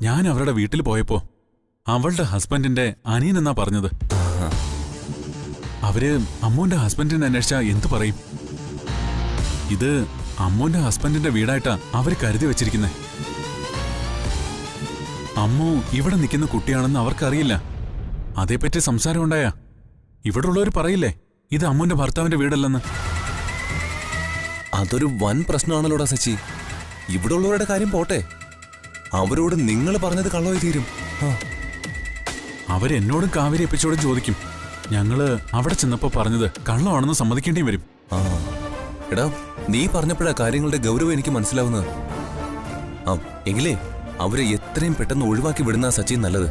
ഞാൻ അവരുടെ വീട്ടിൽ പോയപ്പോ അവളുടെ ഹസ്ബൻഡിന്റെ അനിയൻ എന്നാ പറഞ്ഞത്. അവര് അമ്മൂന്റെ ഹസ്ബൻഡിനെ അന്വേഷിച്ചാ എന്തു പറയും? ഇത് അമ്മൂന്റെ ഹസ്ബൻഡിന്റെ വീടായിട്ടാ അവര് കരുതി വെച്ചിരിക്കുന്നെ. അമ്മു ഇവിടെ നിൽക്കുന്ന കുട്ടിയാണെന്ന് അവർക്കറിയില്ല. അതേപ്പറ്റി സംസാരം ഉണ്ടായാ ഇവിടെ ഉള്ളവർ പറയില്ലേ ഇത് അമ്മുന്റെ ഭർത്താവിന്റെ വീടല്ലെന്ന്? അതൊരു വൻ പ്രശ്നമാണല്ലോടാ സച്ചി. ഇവിടെ ഉള്ളവരുടെ കാര്യം പോട്ടെ, അവരോട് നിങ്ങൾ പറഞ്ഞത് കള്ളമായി തീരും. അവരെന്നോടും കാവേരി എപ്പിച്ചോടും ചോദിക്കും. ഞങ്ങള് അവിടെ ചെന്നപ്പോ പറഞ്ഞത് കള്ളമാണെന്ന് സമ്മതിക്കേണ്ടി വരും. എടാ, നീ പറഞ്ഞപ്പോഴാ കാര്യങ്ങളുടെ ഗൗരവം എനിക്ക് മനസ്സിലാവുന്നത്. എങ്കിലേ അവരെ എത്രയും പെട്ടെന്ന് ഒഴിവാക്കി വിടുന്ന സച്ചി നല്ലത്.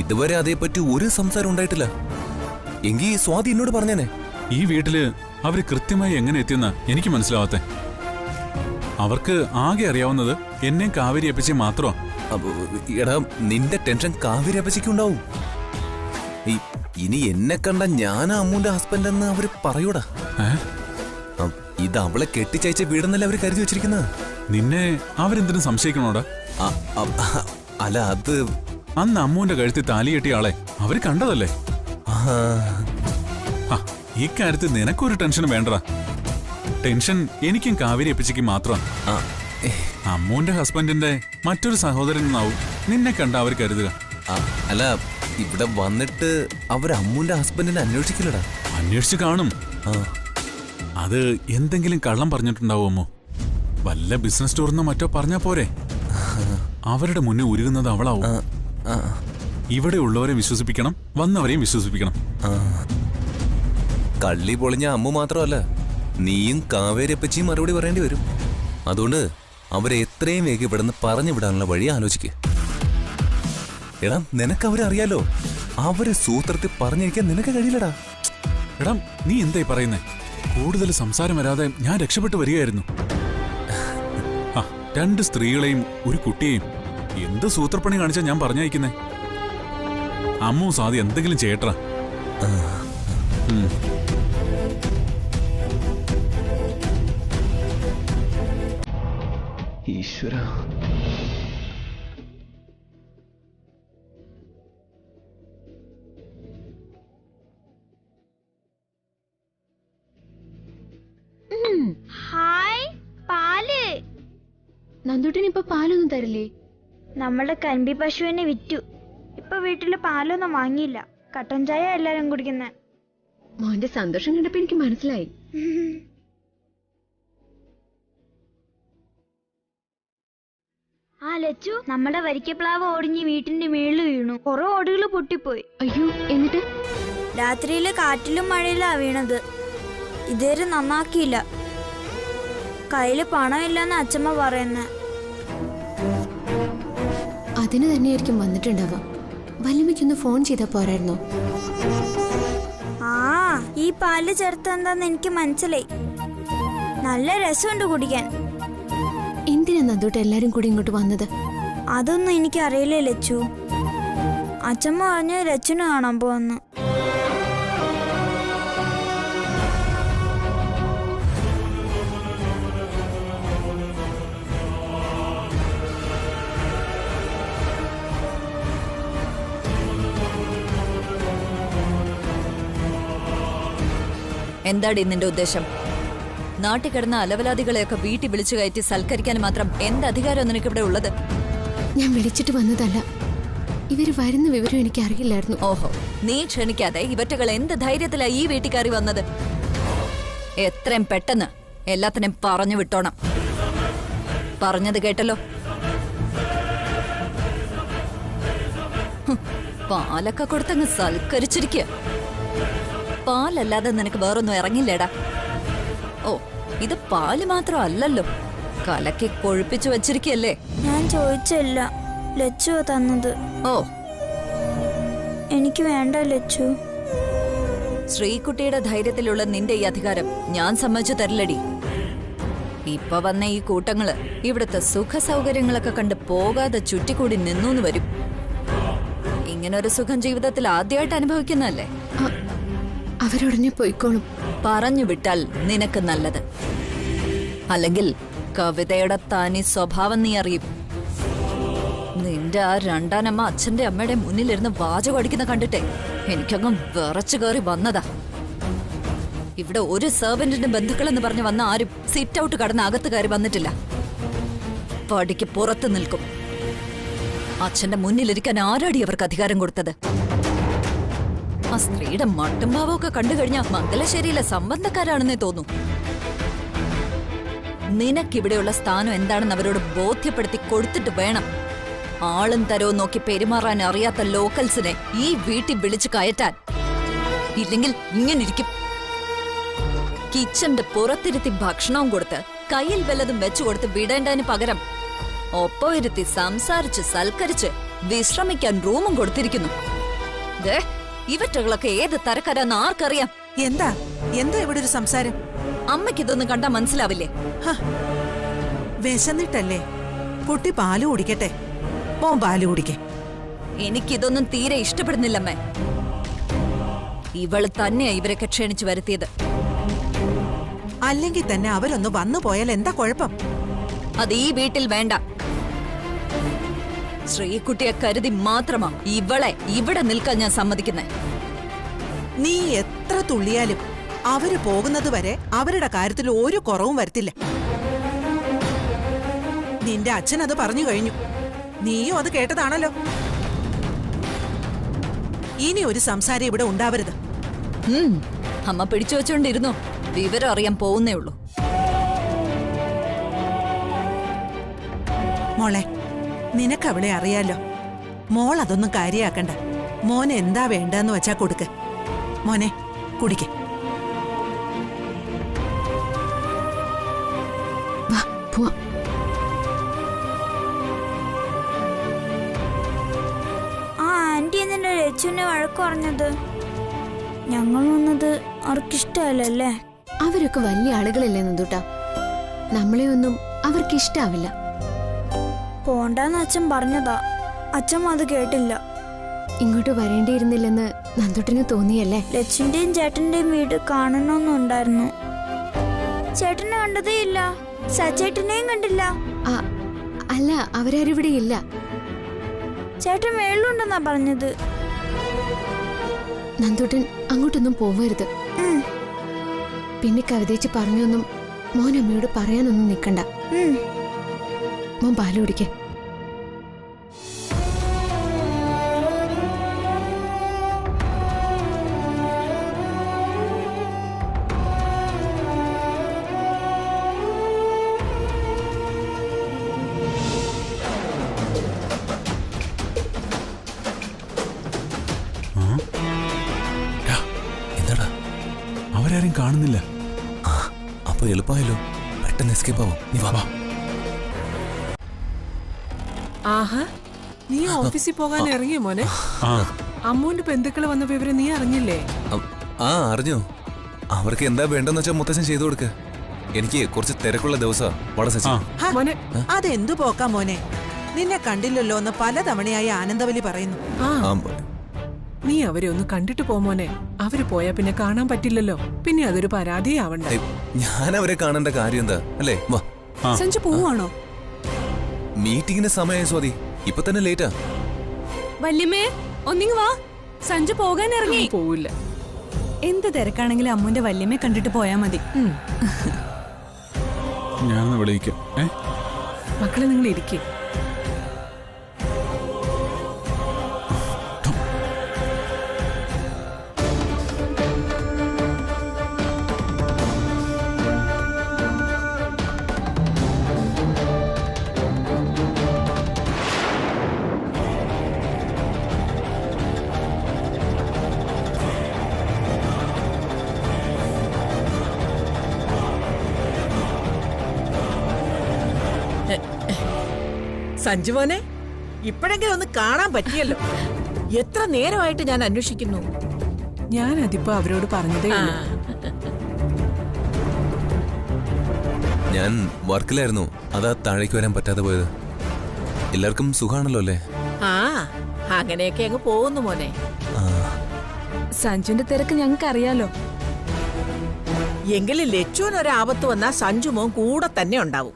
ഇതുവരെ അതേപ്പറ്റി ഒരു സംസാരം ഉണ്ടായിട്ടില്ല. എങ്കിൽ സ്വാതി എന്നോട് പറഞ്ഞേനെ. ഈ വീട്ടില് അവര് കൃത്യമായി എങ്ങനെ എത്തിയെന്ന എനിക്ക് മനസ്സിലാവാത്തെ. അവർക്ക് ആകെ അറിയാവുന്നത് എന്നെ കാവേരി അപ്പച്ചി മാത്രമാ. എടാ, നിന്റെ ടെൻഷൻ കാവേരി അപ്പച്ചിക്കുണ്ടാവും. ഇനി എന്നെ കണ്ട ഞാനാ അമ്മൂന്റെ ഹസ്ബൻഡ് എന്ന് അവര് പറയൂടാ. ഇത് അവളെ കെട്ടിച്ചയച്ച വീടെന്നല്ലേ അവര് കരുതി വെച്ചിരിക്കുന്നത്. നിന്നെ അവരെന്തിനും സംശയിക്കണോടാ? അല്ല, അത് അന്ന് അമ്മൂന്റെ കഴുത്തിൽ താലി കെട്ടിയ ആളെ അവര് കണ്ടതല്ലേ. ഈ കാര്യത്തിൽ നിനക്കൊരു ടെൻഷൻ വേണ്ടടാ. ടെൻഷൻ എനിക്കും കാവേരി അപ്പച്ചിക്കും മാത്രമാണ്. അമ്മൂന്റെ ഹസ്ബൻഡിന്റെ മറ്റൊരു സഹോദരൻ എന്നാവും നിന്നെ കണ്ട അവർ കരുതുക. അല്ല, ഇവിടെ വന്നിട്ട് അവർ അമ്മൂന്റെ ഹസ്ബൻഡിനെ അന്വേഷിക്കില്ലടാ. അന്വേഷിച്ച് കാണും. അത് എന്തെങ്കിലും കള്ളം പറഞ്ഞിട്ടുണ്ടാവും അമ്മു. വല്ല ബിസിനസ് ടൂറിനോ മറ്റോ പറഞ്ഞാ പോരെ. അവരുടെ മുന്നിൽ ഉരുകുന്നത് അവളാവും. ഇവിടെ ഉള്ളവരെ വിശ്വസിപ്പിക്കണം, വന്നവരെയും വിശ്വസിപ്പിക്കണം. കള്ളി പൊളിഞ്ഞ അമ്മു മാത്രമല്ല, നീയും കാവേരി അപ്പച്ചിയും മറുപടി പറയേണ്ടി വരും. അതുകൊണ്ട് അവരെ എത്രയും വേഗം ഇവിടുന്ന് പറഞ്ഞു വിടാനുള്ള വഴി ആലോചിക്കുക. എടാ, നിനക്ക് അവരെ അറിയാലോ. അവരെ സൂത്രത്തിൽ പറഞ്ഞിരിക്കാൻ നിനക്ക് കഴിയില്ലടാ. എടാ, നീ എന്തായി പറയുന്നേ? കൂടുതൽ സംസാരം വരാതെ ഞാൻ രക്ഷപ്പെട്ടു വരികയായിരുന്നു. രണ്ട് സ്ത്രീകളെയും ഒരു കുട്ടിയെയും എന്ത് സൂത്രപ്പണി കാണിച്ചാ ഞാൻ പറഞ്ഞയക്കുന്നേ? അമ്മു സാധി എന്തെങ്കിലും ചെയ്യട്ടാ. ഈശ്വര, ഹായ്, പാല്. നന്ദുട്ടിന് ഇപ്പൊ പാലൊന്നും തരില്ലേ? നമ്മുടെ കൻപി പശുവിനെ വിറ്റു. ഇപ്പൊ വീട്ടില് പാലൊന്നും വാങ്ങിയില്ല. കട്ടൻ ചായ എല്ലാരും കുടിക്കുന്നെ. മോന്റെ സന്തോഷം കണ്ടപ്പോ എനിക്ക് മനസ്സിലായി. ആ ലച്ചു, നമ്മുടെ വരിക്കപ്ലാവ് ഓടിഞ്ഞ് വീട്ടിന്റെ മേളിൽ വീണു. കുറെ ഓടുകൾ പൊട്ടിപ്പോയി. അയ്യോ, എന്നിട്ട്? രാത്രിയില് കാറ്റിലും മഴയിലാ വീണത്. ഇതുവരെ നന്നാക്കിയില്ല. കയ്യില് പണമില്ലെന്ന് അച്ഛമ്മ പറയുന്നേ. അതിന് തന്നെയായിരിക്കും വന്നിട്ടുണ്ടാവാ. വല്യമ്മയ്ക്കൊന്ന് ഫോൺ ചെയ്താ പോരായിരുന്നോ? ഈ പാല് ചേർത്തെന്താന്ന് എനിക്ക് മനസ്സിലായി. നല്ല രസമുണ്ട് കുടിക്കാൻ. എന്തിനാ നന്ദൂട്ട് എല്ലാരും കൂടി ഇങ്ങോട്ട് വന്നത്? അതൊന്നും എനിക്ക് അറിയില്ലേ ലച്ചു. അച്ഛമ്മ പറഞ്ഞ് ലച്ചുന് കാണാൻ പോവന്ന്. എന്താടി നിന്റെ ഉദ്ദേശം? നാട്ടിൽ കിടന്ന അലവലാദികളെയൊക്കെ വീട്ടിൽ വിളിച്ചു കയറ്റി സൽക്കരിക്കാൻ മാത്രം എന്ത് അധികാരം നിനക്കിവിടെ ഉള്ളത്? ഞാൻ വിളിച്ചിട്ട് വന്നതല്ല. ഇവര് വരുന്ന വിവരം എനിക്ക് അറിയില്ലായിരുന്നു. ഓഹോ, നീ ക്ഷണിക്കാതെ ഇവറ്റകൾ എന്ത് ധൈര്യത്തിലാ ഈ വീട്ടിൽ കയറി വന്നത്? എത്രയും പെട്ടെന്ന് എല്ലാത്തിനും പറഞ്ഞു വിട്ടോണം. പറഞ്ഞത് കേട്ടല്ലോ. പാലൊക്കെ കൊടുത്തങ്ങ് സൽക്കരിച്ചിരിക്കുക. പാലല്ലാതെ നിനക്ക് വേറൊന്നും ഇറങ്ങില്ലേടാ. ഓ, ഇത് പാല് മാത്രമല്ലല്ലോ, കലക്കി കൊഴുപ്പിച്ചു വച്ചിരിക്കല്ലേ. ഞാൻ ചോദിച്ചല്ല, ലച്ചു തന്നത്. ഓ, എനിക്ക് വേണ്ട ലച്ചു. ശ്രീകുട്ടിയുടെ ധൈര്യത്തിലുള്ള നിന്റെ ഈ അധികാരം ഞാൻ സമ്മതിച്ചു തരില്ലടി. ഇപ്പൊ വന്ന ഈ കൂട്ടങ്ങള് ഇവിടുത്തെ സുഖ സൗകര്യങ്ങളൊക്കെ കണ്ട് പോകാതെ ചുറ്റിക്കൂടി നിന്നൂന്ന് വരും. ഇങ്ങനൊരു സുഖം ജീവിതത്തിൽ ആദ്യമായിട്ട് അനുഭവിക്കുന്നല്ലേ? അവരുടനെ പോയിക്കോളും. പറഞ്ഞു വിട്ടാൽ നിനക്ക് നല്ലത്. അല്ലെങ്കിൽ കവിതയുടെ തനി സ്വഭാവം നീ അറിയും. നിന്റെ ആ രണ്ടാനമ്മ അച്ഛന്റെ അമ്മയുടെ മുന്നിലിരുന്ന് വാചകം അടിക്കുന്ന കണ്ടിട്ടേ എനിക്കങ്ങ് വിറച്ചു കയറി വന്നതാ. ഇവിടെ ഒരു സെർവന്റിന്റെ ബന്ധുക്കളെന്ന് പറഞ്ഞ് വന്ന ആരും സിറ്റ് ഔട്ട് കടന്ന് അകത്ത് കയറി വന്നിട്ടില്ല. പടിക്ക് പുറത്ത് നിൽക്കും. അച്ഛന്റെ മുന്നിലിരിക്കാൻ ആരാടി അവർക്ക് അധികാരം കൊടുത്തത്? ആ സ്ത്രീയുടെ മട്ടും ഭാവമൊക്കെ കണ്ടു കഴിഞ്ഞാൽ മംഗലശ്ശേരിയിലെ സംബന്ധക്കാരാണെന്നേ തോന്നൂ. നിനക്കിവിടെയുള്ള സ്ഥാനം എന്താണെന്ന് അവരോട് ബോധ്യപ്പെടുത്തി കൊടുത്തിട്ട് വേണം ആളും തരവും നോക്കി പെരുമാറാൻ അറിയാത്ത ലോക്കൽസിനെ ഈ വീട്ടിൽ വിളിച്ചു കയറ്റാൻ. ഇല്ലെങ്കിൽ ഇങ്ങനിരിക്കും. കിച്ചന്റെ പുറത്തിരുത്തി ഭക്ഷണവും കൊടുത്ത് കയ്യിൽ വല്ലതും വെച്ചു കൊടുത്ത് വിടേണ്ടതിന് പകരം ഒപ്പം ഇരുത്തി സംസാരിച്ച് സൽക്കരിച്ച് വിശ്രമിക്കാൻ റൂമും കൊടുത്തിരിക്കുന്നു. ഇവറ്റകളൊക്കെ ഏത് തരക്കാരാന്ന് ആർക്കറിയാം? എന്താ എന്താ ഇവിടെ ഒരു സംസാരം? അമ്മയ്ക്കിതൊന്നും കണ്ടാ മനസ്സിലാവില്ലേ? വിശന്നിട്ടല്ലേ? കുട്ടി പാല് കുടിക്കട്ടെ. മോൻ പാല് കുടിക്കേ. എനിക്കിതൊന്നും തീരെ ഇഷ്ടപ്പെടുന്നില്ലമ്മേ. ഇവള് തന്നെയാ ഇവരൊക്കെ ക്ഷണിച്ചു വരുത്തിയത്. അല്ലെങ്കിൽ തന്നെ അവരൊന്ന് വന്നു പോയാൽ എന്താ കുഴപ്പം? അത് ഈ വീട്ടിൽ വേണ്ട. ശ്രീകുട്ടിയെ കരുതി മാത്രമാ ഇവളെ ഇവിടെ നിൽക്കാൻ ഞാൻ സമ്മതിക്കുന്നേ. നീ എത്ര തുള്ളിയാലും അവര് പോകുന്നത് വരെ അവരുടെ കാര്യത്തിൽ ഒരു കുറവും വരുത്തില്ല. നിന്റെ അച്ഛൻ അത് പറഞ്ഞു കഴിഞ്ഞു. നീയും അത് കേട്ടതാണല്ലോ. ഇനി ഒരു സംസാരം ഇവിടെ ഉണ്ടാവരുത്. അമ്മ പിടിച്ചു വെച്ചോണ്ടിരുന്നോ? വിവരം അറിയാൻ പോകുന്നേ ഉള്ളൂ. മോളെ, നിനക്ക് അവളെ അറിയാലോ. മോൾ അതൊന്നും കാര്യാക്കണ്ട. മോനെ എന്താ വേണ്ടെന്ന് വെച്ചാ കൊടുക്ക്. മോനെ കുടിക്കേ. വാ പോവാം. ആ ആന്റി എന്തിനാ ലച്ചുവിനെ വഴക്ക് പറഞ്ഞത്? ഞങ്ങൾ വന്നത് അവർക്കിഷ്ടമല്ലേ? അവരൊക്കെ വലിയ ആളുകളല്ലേ നന്ദൂട്ടാ. നമ്മളെ ഒന്നും അവർക്ക് ഇഷ്ടാവില്ല. പോണ്ടെന്ന് അച്ഛൻ പറഞ്ഞതാ. അച്ഛൻ അത് കേട്ടില്ല. ഇങ്ങോട്ട് വരേണ്ടിയിരുന്നില്ലെന്ന് നന്ദൂട്ടിന് തോന്നിയല്ലേ? ലച്ചുന്റെയും ചേട്ടന്റെയും വീട് കാണണമെന്നുണ്ടായിരുന്നു. ചേട്ടനെ കണ്ടതേ ഇല്ല. സച്ചേട്ടനെയും കണ്ടില്ല. അല്ല, അവരാരും ഇവിടെ ഇല്ല. ചേട്ടൻ മേളിലുണ്ടെന്നാ പറഞ്ഞത്. നന്ദൂട്ടൻ അങ്ങോട്ടൊന്നും പോവരുത്. പിന്നെ കവിതേച്ച് പറഞ്ഞൊന്നും മോൻ അമ്മയോട് പറയാനൊന്നും നിൽക്കണ്ട. മോൻ പാല് കുടിക്കേ. എന്താടാ? അവരാരും കാണുന്നില്ല. അപ്പൊ എളുപ്പമായല്ലോ. പെട്ടെന്ന് എസ്കേപ്പ് ആവും. നീ വാ. ആഹാ, നീ ഓഫീസിൽ പോകാൻ ഇറങ്ങിയ മോനെ? അമ്മൂന്റെ ബന്ധുക്കള് വന്ന വിവരം നീ അറിഞ്ഞില്ലേ? അറിഞ്ഞു. അവർക്ക് എന്താ വേണ്ടെന്ന് വെച്ചാൽ മുത്തച്ഛൻ ചെയ്തു കൊടുക്ക. എനിക്ക് കുറച്ച് തിരക്കുള്ള ദിവസം. മോനെ, അതെന്തു പോക്കാ മോനെ? നിന്നെ കണ്ടില്ലല്ലോ എന്ന് പലതവണയായി ആനന്ദവലി പറയുന്നു. നീ അവരെ ഒന്ന് കണ്ടിട്ട് പോ മോനെ. അവര് പോയാ പിന്നെ കാണാൻ പറ്റില്ലല്ലോ. പിന്നെ അതൊരു പരാതിയാവണ്ട. ഞാൻ അവരെ കാണേണ്ട കാര്യം എന്താ അല്ലേ? വാ. സഞ്ജു പോവാണോ? മീറ്റിംഗിന്റെ സമയം സ്വാതി. ഇപ്പൊ തന്നെ ലേറ്റാ. വല്യമ്മേ, ഒന്നിങ്ങ് വാ. സഞ്ജു പോകാൻ ഇറങ്ങി. പോവില്ല. എന്ത് തിരക്കാണെങ്കിലും അമ്മുന്റെ വല്യമ്മയെ കണ്ടിട്ട് പോയാ മതി. ഞാൻ വിളിക്കാം. മക്കളെ, നിങ്ങൾ ഇരിക്കേ. സഞ്ജുവനെ, ഇപ്പോഴെങ്കിലും ഒന്ന് കാണാൻ പറ്റിയല്ലോ. എത്ര നേരമായിട്ട് ഞാൻ അന്വേഷിക്കുന്നു. ഞാൻ അതിപ്പോ അവരോട് പറഞ്ഞതേ ഉള്ളൂ. ഞാൻ വർക്കിലായിരുന്നു. അതാ താഴേക്ക് വരാൻ പറ്റാതെ പോയത്. എല്ലാവർക്കും സുഖാണല്ലോ അല്ലേ? അങ്ങനെയൊക്കെ അങ്ങ് പോകുന്നു മോനെ. സഞ്ജുന്റെ തിരക്ക് ഞങ്ങൾക്ക് അറിയാലോ. എങ്കിലും ലച്ചുവിനൊരാപത്ത് വന്നാ സഞ്ജു മോൻ കൂടെ തന്നെ ഉണ്ടാവും.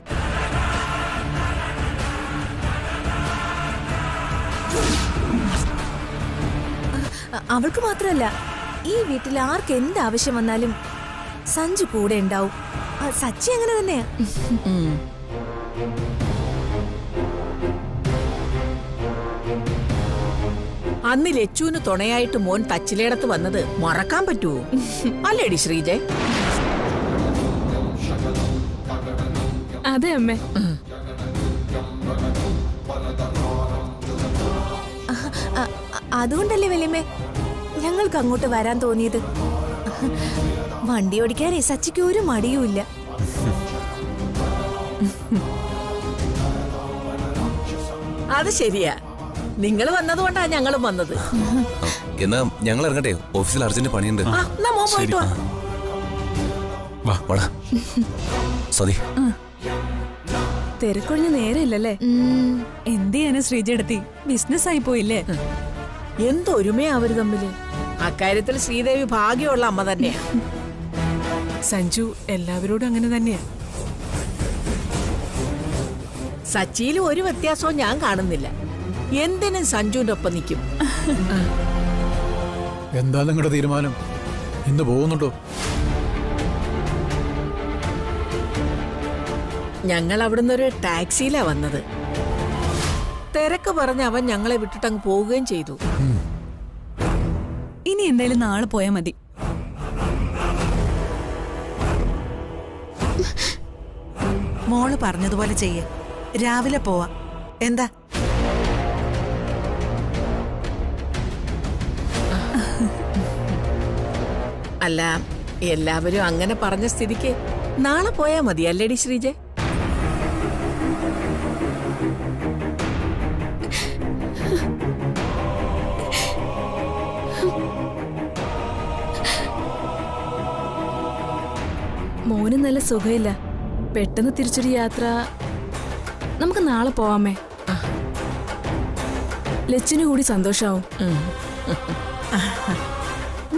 അവൾക്ക് മാത്രമല്ല, ഈ വീട്ടിൽ ആർക്ക് എന്ത് ആവശ്യം വന്നാലും സഞ്ജു കൂടെ ഉണ്ടാവും. സച്ചി അങ്ങനെ തന്നെയാ. അന്ന് ലച്ചുവിന് തുണയായിട്ട് മോൻ തച്ചിലേടത്ത് വന്നത് മറക്കാൻ പറ്റുമോ? അല്ലേടി ശ്രീജയ്? അതെ അമ്മേ. അതുകൊണ്ടല്ലേ വല്യമ്മേ ഞങ്ങൾക്ക് അങ്ങോട്ട് വരാൻ തോന്നിയത്. വണ്ടി ഓടിക്കാനേ സച്ചിക്ക് ഒരു മടിയുമില്ല. അത് ശരിയാ, നിങ്ങൾ വന്നതുകൊണ്ടാ ഞങ്ങളും വന്നത്. എന്നാ ഞങ്ങൾ ഇറങ്ങട്ടെ, ഓഫീസിൽ അർജന്റ് പണിയുണ്ട്. എന്നാ മോൻ പോയിട്ട് വാ. വാടാ സതി. തിരക്കൊഴിഞ്ഞ നേരമില്ലല്ലേ? എന്ത് ചെയ്യാനാ ശ്രീജയെടുത്തി, ബിസിനസ് ആയി പോയില്ലേ? എന്തൊരുമയാ അവര് തമ്മില്. അക്കാര്യത്തിൽ ശ്രീദേവി ഭാഗ്യമുള്ള അമ്മ തന്നെയാ. സഞ്ജു എല്ലാവരോടും അങ്ങനെ തന്നെയാ. സച്ചിയിലും ഒരു വ്യത്യാസവും ഞാൻ കാണുന്നില്ല. എന്തിനും സഞ്ജുവിന്റെ ഒപ്പം നിൽക്കും. എന്താ നിങ്ങളുടെ തീരുമാനം? ഇന്ന് പോകുന്നുണ്ടോ? ഞങ്ങൾ അവിടുന്ന് ഒരു ടാക്സിയിലാ വന്നത്. തിരക്ക് പറഞ്ഞ് അവൻ ഞങ്ങളെ വിട്ടിട്ടങ്ങ് പോവുകയും ചെയ്തു. ഇനി എന്തായാലും നാളെ പോയാ മതി. മോള് പറഞ്ഞതുപോലെ ചെയ്യ. രാവിലെ പോവാ. എന്താ? അല്ല, എല്ലാവരും അങ്ങനെ പറഞ്ഞ സ്ഥിതിക്ക് നാളെ പോയാ മതി അല്ലേടി ശ്രീജയ്? മോന് നല്ല സുഖമില്ല. പെട്ടെന്ന് തിരിച്ചൊരു യാത്ര. നമുക്ക് നാളെ പോവാമേ. ലച്ചിനു കൂടി സന്തോഷാവും.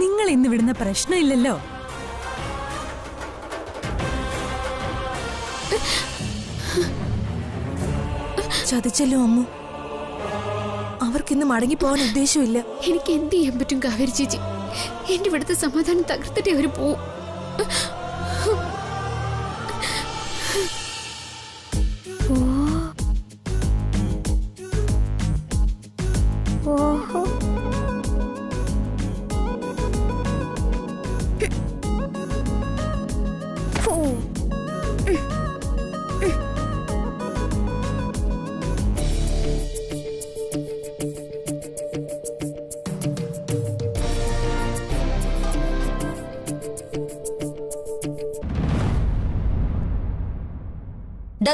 നിങ്ങൾ ഇന്ന് വിടുന്ന പ്രശ്നമില്ലല്ലോ. ചതിച്ചല്ലോ അമ്മു. അവർക്കിന്ന് മടങ്ങി പോകാൻ ഉദ്ദേശമില്ല. എനിക്ക് എന്ത് ചെയ്യാൻ പറ്റും കാവേരി ചേച്ചി? എന്റെ ഇവിടുത്തെ സമാധാനം തകർത്തിട്ടേ അവര് പോവും.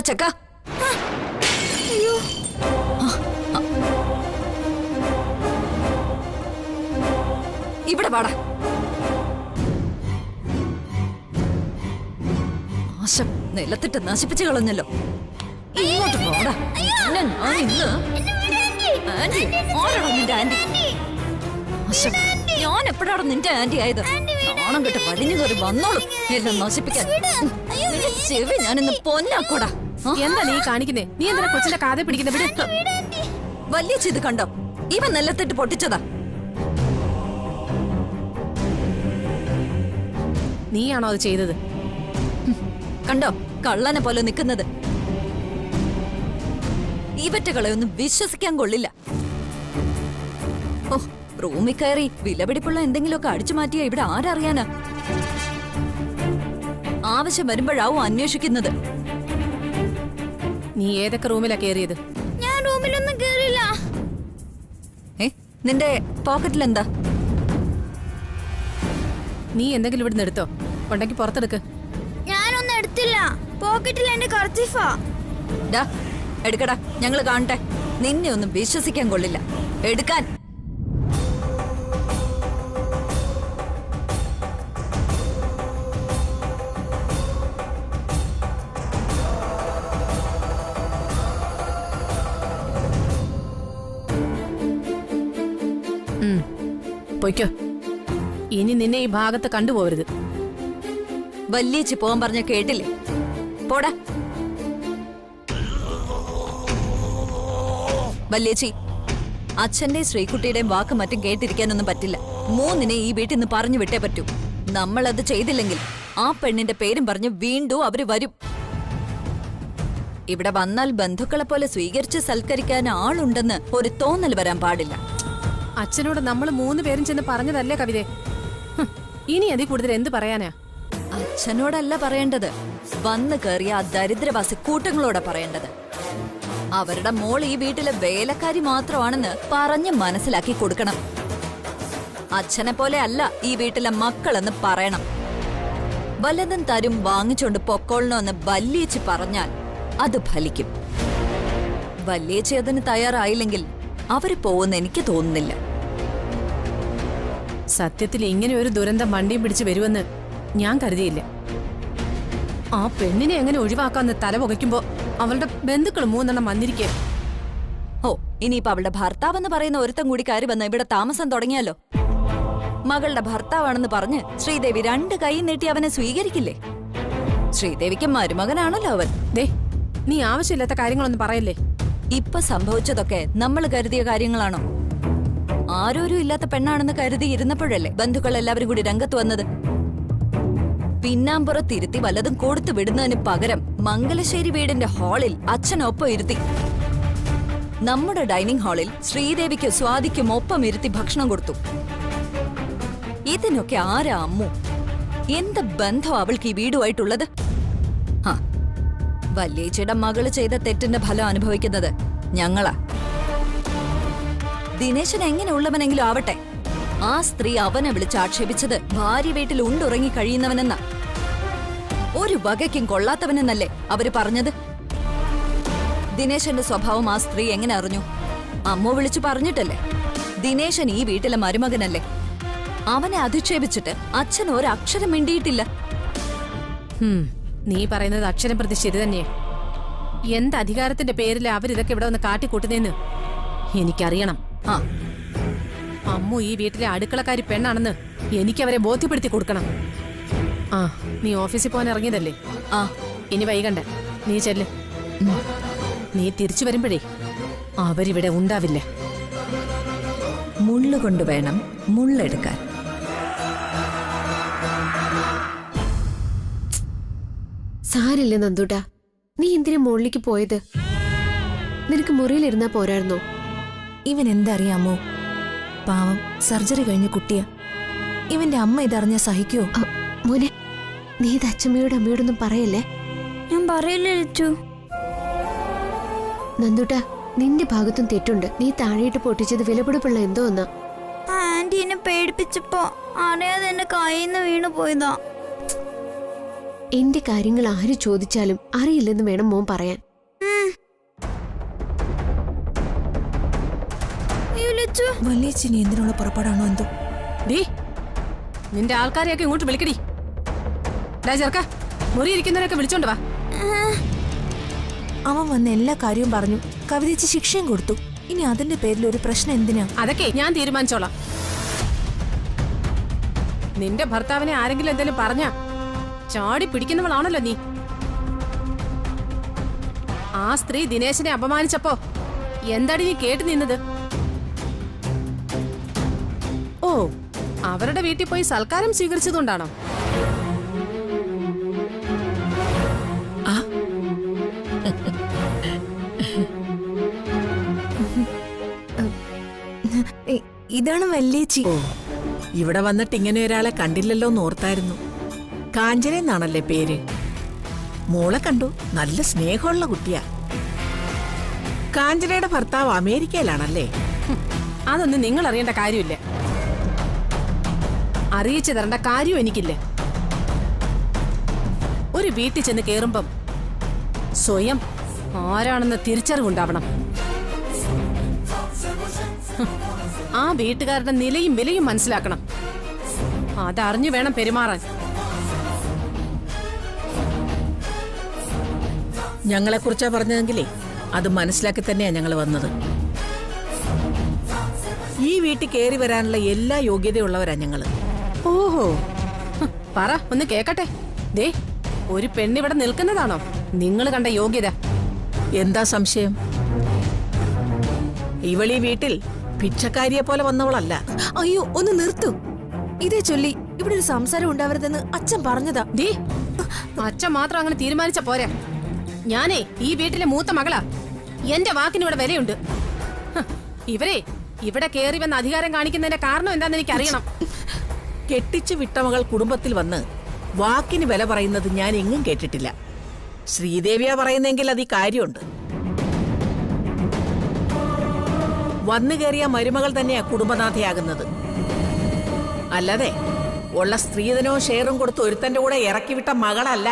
ചക്ക ഇവിടെ പാടാ. നാശം നിലത്തിട്ട് നശിപ്പിച്ചു കളഞ്ഞല്ലോ. ഇങ്ങോട്ട് പോടാ. ഞാൻ എപ്പോഴാണ് നിന്റെ ആന്റി ആയത്? നാണം കെട്ട് വലിഞ്ഞു കയറി വന്നോളും എല്ലാം നശിപ്പിക്കാൻ. ചെവി ഞാനിന്ന് പൊന്നാക്കൂടാ. എന്താ നീ കാണിക്കുന്നേ? നീ എന്താ കൊച്ചിന്റെ കാതെ പിടിക്കുന്ന? വലിയ ചെയ്ത് കണ്ടോ? ഇവൻ നിലത്തിട്ട് പൊട്ടിച്ചതാ. നീയാണോ അത് ചെയ്തത്? കണ്ടോ കള്ളനെ പോലെ നിൽക്കുന്നത്? ഇവറ്റകളെയൊന്നും വിശ്വസിക്കാൻ കൊള്ളില്ല. ഓ, റൂമിൽ കയറി വിലപിടിപ്പുള്ള എന്തെങ്കിലുമൊക്കെ അടിച്ചു മാറ്റിയാ ഇവിടെ ആരറിയാനാ? ആവശ്യം വരുമ്പോഴാവും അന്വേഷിക്കുന്നത്. നീ ഏതൊക്കെ റൂമിലാ കേറിയത്? ഞാൻ റൂമിലൊന്നും കേറില്ല. നിന്റെ പോക്കറ്റിൽ എന്താ? നീ എന്തെങ്കിലും ഇവിടുന്ന് എടുത്തോ? ഉണ്ടെങ്കിൽ പുറത്തെടുക്ക്. ഞാനൊന്നും എടുത്തില്ല. പോക്കറ്റിൽ എന്റെ കർച്ചീഫാ. എടുക്കടാ, ഞങ്ങള് കാണട്ടെ. നിന്നെ ഒന്നും വിശ്വസിക്കാൻ കൊള്ളില്ല. എടുക്കാൻ. പൊയ്ക്കോ. ഇനി നിന്നെ ഈ ഭാഗത്ത് കണ്ടുപോകരുത്. വല്യേച്ചി പോവാൻ പറഞ്ഞ കേട്ടില്ലേ? പോടാ. വല്യേച്ചി, അച്ഛന്റെയും ശ്രീകുട്ടിയുടെയും വാക്ക് മറ്റും കേട്ടിരിക്കാനൊന്നും പറ്റില്ല. മൂന്നിനെ ഈ വീട്ടിൽ നിന്ന് പറഞ്ഞു വിട്ടേ പറ്റൂ. നമ്മളത് ചെയ്തില്ലെങ്കിൽ ആ പെണ്ണിന്റെ പേരും പറഞ്ഞ് വീണ്ടും അവര് വരും. ഇവിടെ വന്നാൽ ബന്ധുക്കളെ പോലെ സ്വീകരിച്ച് സൽക്കരിക്കാൻ ആളുണ്ടെന്ന് ഒരു തോന്നൽ വരാൻ പാടില്ല. അച്ഛനോട് നമ്മൾ 3 പേരും ചെന്ന് പറഞ്ഞതല്ലേ കവിതേ? ഇനി അതിൽ കൂടുതൽ എന്ത് പറയാനാ? അച്ഛനോടല്ല പറയേണ്ടത്, വന്നു കയറിയ ആ ദരിദ്രവാസി കൂട്ടങ്ങളോടാ പറയേണ്ടത്. അവരുടെ മോൾ ഈ വീട്ടിലെ വേലക്കാരി മാത്രമാണെന്ന് പറഞ്ഞ് മനസ്സിലാക്കി കൊടുക്കണം. അച്ഛനെ പോലെ അല്ല ഈ വീട്ടിലെ മക്കളെന്ന് പറയണം. വല്ലതും തരും വാങ്ങിച്ചോണ്ട് പൊക്കോളണോ എന്ന് വല്യേച്ചി പറഞ്ഞാൽ അത് ഫലിക്കും. വല്യേച്ചി അതിന് തയ്യാറായില്ലെങ്കിൽ അവര് പോകുന്ന എനിക്ക് തോന്നുന്നില്ല. സത്യത്തിൽ ഇങ്ങനെ ഒരു ദുരന്തം വണ്ടിയും പിടിച്ച് വരുമെന്ന് ഞാൻ കരുതിയില്ല. ആ പെണ്ണിനെ എങ്ങനെ ഒഴിവാക്കാന്ന് തല പുകയ്ക്കുമ്പോ അവളുടെ ബന്ധുക്കൾ 3 എണ്ണം വന്നിരിക്കേ. ഓ, ഇനിയിപ്പോ അവളുടെ ഭർത്താവെന്ന് പറയുന്ന ഒരുത്തം കൂടി കയറി വന്ന് ഇവിടെ താമസം തുടങ്ങിയാലോ? മകളുടെ ഭർത്താവാണെന്ന് പറഞ്ഞ് ശ്രീദേവി 2 കൈ നീട്ടി അവനെ സ്വീകരിക്കില്ലേ? ശ്രീദേവിക്ക് മരുമകനാണല്ലോ അവൻ. ദേ, നീ ആവശ്യമില്ലാത്ത കാര്യങ്ങളൊന്നും പറയല്ലേ. ഇപ്പൊ സംഭവിച്ചതൊക്കെ നമ്മൾ കരുതിയ കാര്യങ്ങളാണോ? ആരോരും ഇല്ലാത്ത പെണ്ണാണെന്ന് കരുതി ഇരുന്നപ്പോഴല്ലേ ബന്ധുക്കൾ എല്ലാവരും കൂടി രംഗത്ത് വന്നത്? പിന്നാമ്പുറത്തിരുത്തി വല്ലതും കൊടുത്തു വിടുന്നതിന് പകരം മംഗലശ്ശേരി വീടിന്റെ ഹാളിൽ അച്ഛനൊപ്പം ഇരുത്തി. നമ്മുടെ ഡൈനിങ് ഹാളിൽ ശ്രീദേവിക്ക് സ്വാതിക്കും ഒപ്പം ഇരുത്തി ഭക്ഷണം കൊടുത്തു. ഇതിനൊക്കെ ആരാ അമ്മു? എന്ത് ബന്ധം അവൾക്ക് ഈ വീടുമായിട്ടുള്ളത്? വല്യേച്ചിയുടെ മകള് ചെയ്ത തെറ്റിന്റെ ഫലം അനുഭവിക്കുന്നത് ഞങ്ങളാ. ദിനേശൻ എങ്ങനെയുള്ളവനെങ്കിലും ആവട്ടെ, ആ സ്ത്രീ അവനെ വിളിച്ച് ആക്ഷേപിച്ചത് ഭാര്യ വീട്ടിൽ ഉണ്ടുറങ്ങി കഴിയുന്നവനെന്ന, ഒരു വകയ്ക്കും കൊള്ളാത്തവനെന്നല്ലേ അവര് പറഞ്ഞത്. ദിനേശന്റെ സ്വഭാവം ആ സ്ത്രീ എങ്ങനെ അറിഞ്ഞു? അമ്മ വിളിച്ചു പറഞ്ഞിട്ടല്ലേ. ദിനേശൻ ഈ വീട്ടിലെ മരുമകനല്ലേ. അവനെ അധിക്ഷേപിച്ചിട്ട് അച്ഛൻ ഒരക്ഷരം മിണ്ടിയിട്ടില്ല. നീ പറയുന്നത് അക്ഷരം പ്രതി ശരി തന്നെയാ. എന്ത് അധികാരത്തിന്റെ പേരിൽ അവരിതൊക്കെ ഇവിടെ വന്ന് കാട്ടിക്കൂട്ടുന്നേന്ന് എനിക്കറിയണം. അമ്മു ഈ വീട്ടിലെ അടുക്കളക്കാരി പെണ്ണാണെന്ന് എനിക്കവരെ ബോധ്യപ്പെടുത്തി കൊടുക്കണം. നീ ഓഫീസിൽ പോകാൻ ഇറങ്ങിയതല്ലേ? ഇനി വൈകണ്ട, നീ ചെല്ല്. നീ തിരിച്ചു വരുമ്പോഴേ അവരിവിടെ ഉണ്ടാവില്ല. മുള്ളുകൊണ്ട് വേണം മുള്ളെടുക്കാൻ. സാരില്ല നന്ദൂട്ടാ, നീ എന്തിനാ മുകളിലേക്ക് പോയത്? നിനക്ക് മുറിയിലിരുന്നാ പോരായിരുന്നോ? ഇവൻ എന്തറിയാമോ? പാവം, സർജറി കഴിഞ്ഞ കുട്ടിയാ. ഇവന്റെ അമ്മ ഇതറിഞ്ഞാ സഹിക്കുവോ? മോനെ, നീ ഇത് അമ്മയോടൊന്നും പറയല്ലേ. ഞാൻ പറയില്ല ലച്ചു. നന്ദൂട്ടാ, നിന്റെ ഭാഗത്തും തെറ്റുണ്ട്. നീ താഴെയിട്ട് പൊട്ടിച്ചത് വിലപിടിപ്പുള്ള എന്തോ ഒന്നാ. ആന്റി എന്നെ പേടിപ്പിച്ചപ്പോ അറിയാതെ എന്റെ കയ്യിൽ നിന്ന് വീണു പോയതാ. എന്റെ കാര്യങ്ങൾ ആര് ചോദിച്ചാലും അറിയില്ലെന്ന് വേണം മോൻ പറയാൻ. വലിയച്ഛന് എന്തിനുള്ള പുറപ്പാടാണോ എന്തോ. നിന്റെ ആൾക്കാരെയൊക്കെ ഇങ്ങോട്ട് വിളിക്കടി. ചെറുക്ക, മുറി ഇരിക്കുന്നവരൊക്കെ വിളിച്ചോണ്ട് വാ. അവൻ വന്ന് എല്ലാ കാര്യവും പറഞ്ഞു. കവിതയ്ക്ക് ശിക്ഷയും കൊടുത്തു. ഇനി അതിന്റെ പേരിൽ ഒരു പ്രശ്നം എന്തിനാ? അതൊക്കെ ഞാൻ തീരുമാനിച്ചോളാം. നിന്റെ ഭർത്താവിനെ ആരെങ്കിലും എന്തെങ്കിലും പറഞ്ഞാ ചാടി പിടിക്കുന്നവളാണല്ലോ നീ. ആ സ്ത്രീ ദിനേശനെ അപമാനിച്ചപ്പോ എന്താടി നീ കേട്ടു നിന്നത്? ഓ, അവരുടെ വീട്ടിൽ പോയി സൽക്കാരം സ്വീകരിച്ചതുകൊണ്ടാണോ? ഇതാണ് വല്യേച്ചി. ഇവിടെ വന്നിട്ട് ഇങ്ങനെ ഒരാളെ കണ്ടില്ലല്ലോ എന്ന് ഓർത്തായിരുന്നു. കാഞ്ചന എന്നാണല്ലേ പേര്. മോളെ കണ്ടു, നല്ല സ്നേഹമുള്ള കുട്ടിയാ. കാഞ്ചനയുടെ ഭർത്താവ് അമേരിക്കയിലാണല്ലേ? അതൊന്നും നിങ്ങൾ അറിയേണ്ട കാര്യമില്ല. അറിയിച്ചു തരേണ്ട കാര്യവും എനിക്കില്ല. ഒരു വീട്ടിൽ ചെന്ന് കേറുമ്പം സ്വയം ആരാണെന്ന് തിരിച്ചറിവുണ്ടാവണം. ആ വീട്ടുകാരുടെ നിലയും വിലയും മനസ്സിലാക്കണം. അതറിഞ്ഞു വേണം പെരുമാറാൻ. ഞങ്ങളെ കുറിച്ചാ പറഞ്ഞതെങ്കിലേ അത് മനസ്സിലാക്കി തന്നെയാ ഞങ്ങൾ വന്നത്. ഈ വീട്ടിൽ കയറി വരാനുള്ള എല്ലാ യോഗ്യതയുള്ളവരാ ഞങ്ങള്. ഓഹോ, പറ, ഒന്ന് കേക്കട്ടെ. ദേ, ഒരു പെണ്ണിവിടെ നിൽക്കുന്നതാണോ നിങ്ങൾ കണ്ട യോഗ്യത? എന്താ സംശയം? ഇവളീ വീട്ടിൽ ഭിക്ഷക്കാരിയെ പോലെ വന്നവളല്ല. അയ്യോ ഒന്ന് നിർത്തൂ. ഇതേ ചൊല്ലി ഇവിടെ ഒരു സംസാരം ഉണ്ടാവരുതെന്ന് അച്ഛൻ പറഞ്ഞതാ. ദീ, അച്ഛൻ മാത്രം അങ്ങനെ തീരുമാനിച്ച പോരാ. ഞാനേ ഈ വീട്ടിലെ മൂത്ത മകളാ. എന്റെ വാക്കിന് ഇവിടെ വിലയുണ്ട്. ഇവരെ ഇവിടെ കേറി വന്ന് അധികാരം കാണിക്കുന്നതിന്റെ കാരണം എന്താന്ന് എനിക്ക് അറിയണം. കെട്ടിച്ചു വിട്ടമകൾ കുടുംബത്തിൽ വന്ന് വാക്കിന് വില പറയുന്നത് ഞാൻ എങ്ങും കേട്ടിട്ടില്ല. ശ്രീദേവിയാ പറയുന്നെങ്കിൽ അത് ഈ കാര്യമുണ്ട്. വന്നു കയറിയ മരുമകൾ തന്നെയാ കുടുംബനാഥയാകുന്നത്. അല്ലാതെ ഉള്ള സ്ത്രീധനവും ഷെയറും കൊടുത്ത് ഒരുത്തന്റെ കൂടെ ഇറക്കിവിട്ട മകളല്ല.